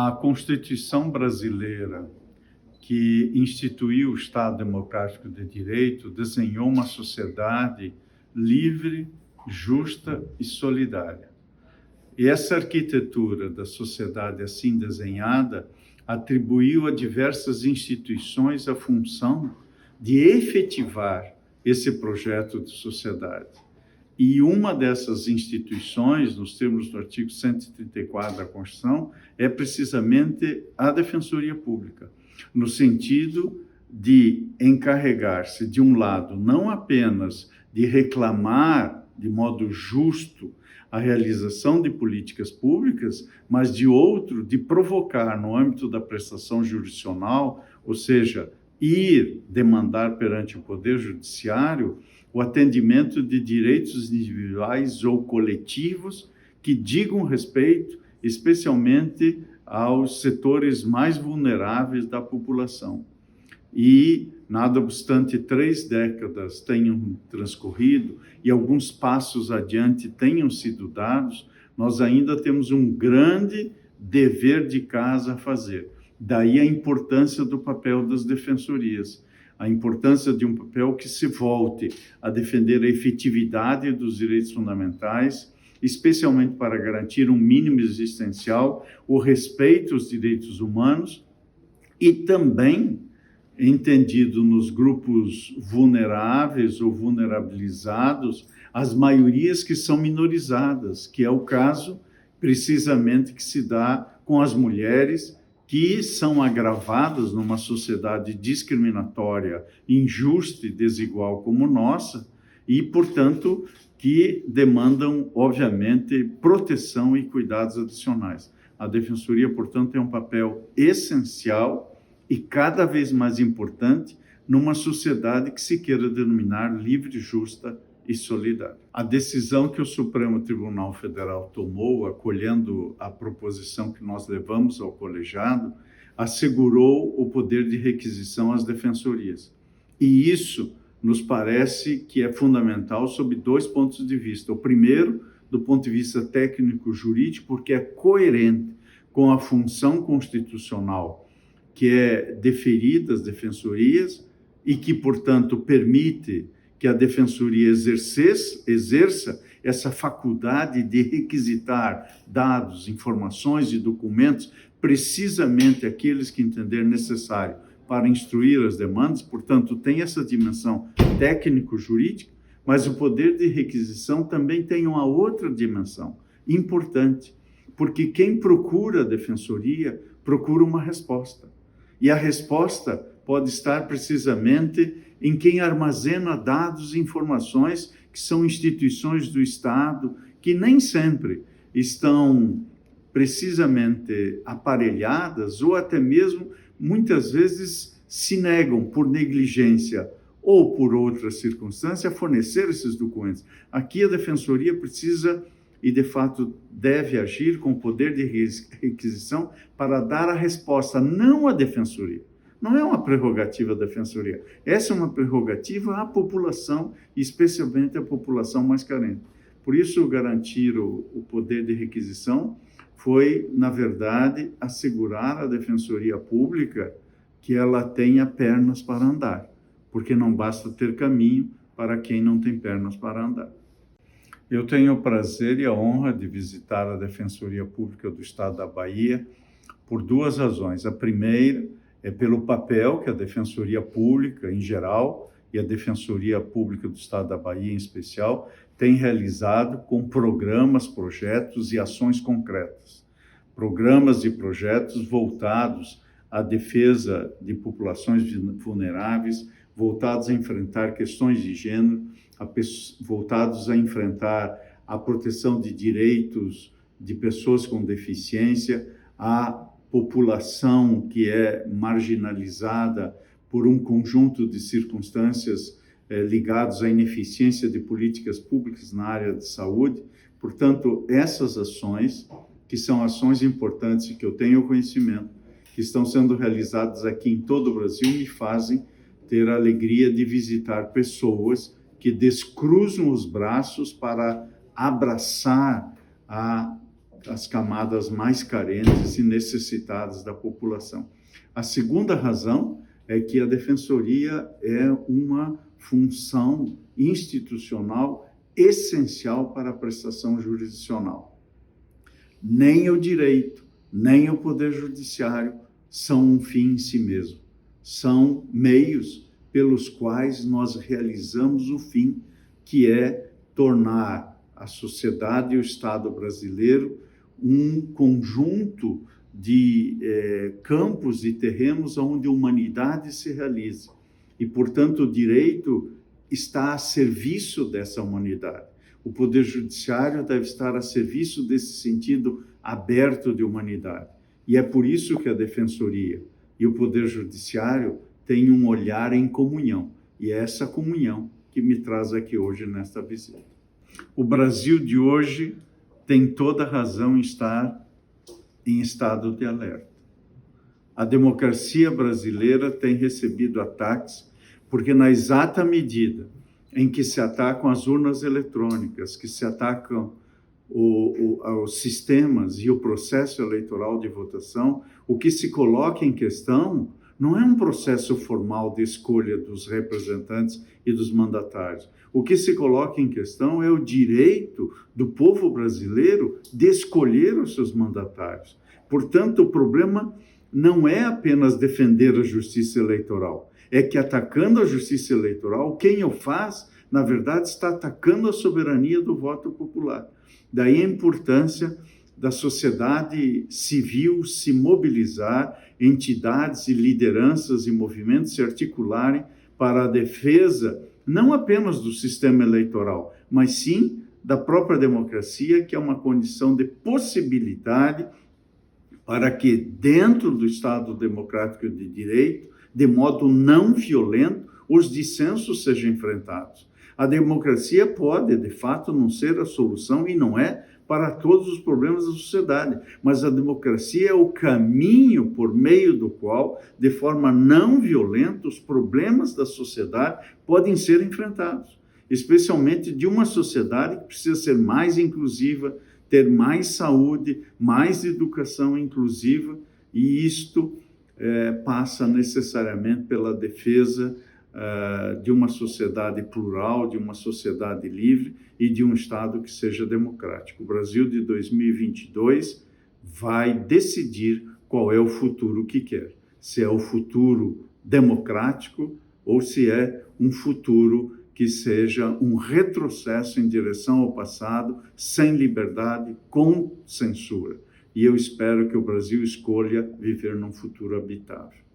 A Constituição brasileira, que instituiu o Estado Democrático de Direito, desenhou uma sociedade livre, justa e solidária. E essa arquitetura da sociedade assim desenhada atribuiu a diversas instituições a função de efetivar esse projeto de sociedade. E uma dessas instituições, nos termos do artigo 134 da Constituição, é precisamente a Defensoria Pública, no sentido de encarregar-se, de um lado, não apenas de reclamar de modo justo a realização de políticas públicas, mas de outro, de provocar no âmbito da prestação jurisdicional, ou seja, ir demandar perante o Poder Judiciário o atendimento de direitos individuais ou coletivos que digam respeito especialmente aos setores mais vulneráveis da população. E, nada obstante 3 décadas tenham transcorrido e alguns passos adiante tenham sido dados, nós ainda temos um grande dever de casa a fazer. Daí a importância do papel das defensorias, a importância de um papel que se volte a defender a efetividade dos direitos fundamentais, especialmente para garantir um mínimo existencial, o respeito aos direitos humanos e também, entendido nos grupos vulneráveis ou vulnerabilizados, as maiorias que são minorizadas, que é o caso precisamente que se dá com as mulheres, que são agravadas numa sociedade discriminatória, injusta e desigual como nossa, e, portanto, que demandam, obviamente, proteção e cuidados adicionais. A Defensoria, portanto, tem um papel essencial e cada vez mais importante numa sociedade que se queira denominar livre, justa e solidária. A decisão que o Supremo Tribunal Federal tomou, acolhendo a proposição que nós levamos ao colegiado, assegurou o poder de requisição às defensorias. E isso nos parece que é fundamental sob 2 pontos de vista. O primeiro, do ponto de vista técnico-jurídico, porque é coerente com a função constitucional que é deferida às defensorias e que, portanto, permite que a Defensoria exerça essa faculdade de requisitar dados, informações e documentos, precisamente aqueles que entender necessário para instruir as demandas, portanto, tem essa dimensão técnico-jurídica, mas o poder de requisição também tem uma outra dimensão importante, porque quem procura a Defensoria procura uma resposta. E a resposta pode estar precisamente em quem armazena dados e informações que são instituições do Estado, que nem sempre estão precisamente aparelhadas ou até mesmo, muitas vezes, se negam por negligência ou por outra circunstância a fornecer esses documentos. Aqui a Defensoria precisa e, de fato, deve agir com poder de requisição para dar a resposta, não à Defensoria. Não é uma prerrogativa da Defensoria. Essa é uma prerrogativa à população, especialmente à população mais carente. Por isso, garantir o poder de requisição foi, na verdade, assegurar à Defensoria Pública que ela tenha pernas para andar, porque não basta ter caminho para quem não tem pernas para andar. Eu tenho o prazer e a honra de visitar a Defensoria Pública do Estado da Bahia por 2 razões. A primeira é pelo papel que a Defensoria Pública, em geral, e a Defensoria Pública do Estado da Bahia, em especial, tem realizado com programas, projetos e ações concretas. Programas e projetos voltados à defesa de populações vulneráveis, voltados a enfrentar questões de gênero, voltados a enfrentar a proteção de direitos de pessoas com deficiência, a população que é marginalizada por um conjunto de circunstâncias ligadas à ineficiência de políticas públicas na área de saúde. Portanto, essas ações, que são ações importantes e que eu tenho conhecimento, que estão sendo realizadas aqui em todo o Brasil, me fazem ter a alegria de visitar pessoas que descruzam os braços para abraçar a as camadas mais carentes e necessitadas da população. A segunda razão é que a Defensoria é uma função institucional essencial para a prestação jurisdicional. Nem o direito, nem o Poder Judiciário são um fim em si mesmo. São meios pelos quais nós realizamos o fim, que é tornar a sociedade e o Estado brasileiro um conjunto de campos e terrenos onde a humanidade se realiza. E, portanto, o direito está a serviço dessa humanidade. O Poder Judiciário deve estar a serviço desse sentido aberto de humanidade. E é por isso que a Defensoria e o Poder Judiciário têm um olhar em comunhão. E é essa comunhão que me traz aqui hoje nesta visita. O Brasil de hoje tem toda a razão em estar em estado de alerta. A democracia brasileira tem recebido ataques porque, na exata medida em que se atacam as urnas eletrônicas, que se atacam os sistemas e o processo eleitoral de votação, o que se coloca em questão não é um processo formal de escolha dos representantes e dos mandatários. O que se coloca em questão é o direito do povo brasileiro de escolher os seus mandatários. Portanto, o problema não é apenas defender a justiça eleitoral, é que atacando a justiça eleitoral, quem o faz, na verdade, está atacando a soberania do voto popular. Daí a importância da sociedade civil se mobilizar, entidades e lideranças e movimentos se articularem para a defesa não apenas do sistema eleitoral, mas sim da própria democracia, que é uma condição de possibilidade para que, dentro do Estado democrático de direito, de modo não violento, os dissensos sejam enfrentados. A democracia pode, de fato, não ser a solução, e não é, para todos os problemas da sociedade, mas a democracia é o caminho por meio do qual, de forma não violenta, os problemas da sociedade podem ser enfrentados, especialmente de uma sociedade que precisa ser mais inclusiva, ter mais saúde, mais educação inclusiva, e isto passa necessariamente pela defesa de uma sociedade plural, de uma sociedade livre e de um Estado que seja democrático. O Brasil de 2022 vai decidir qual é o futuro que quer. Se é o futuro democrático ou se é um futuro que seja um retrocesso em direção ao passado, sem liberdade, com censura. E eu espero que o Brasil escolha viver num futuro habitável.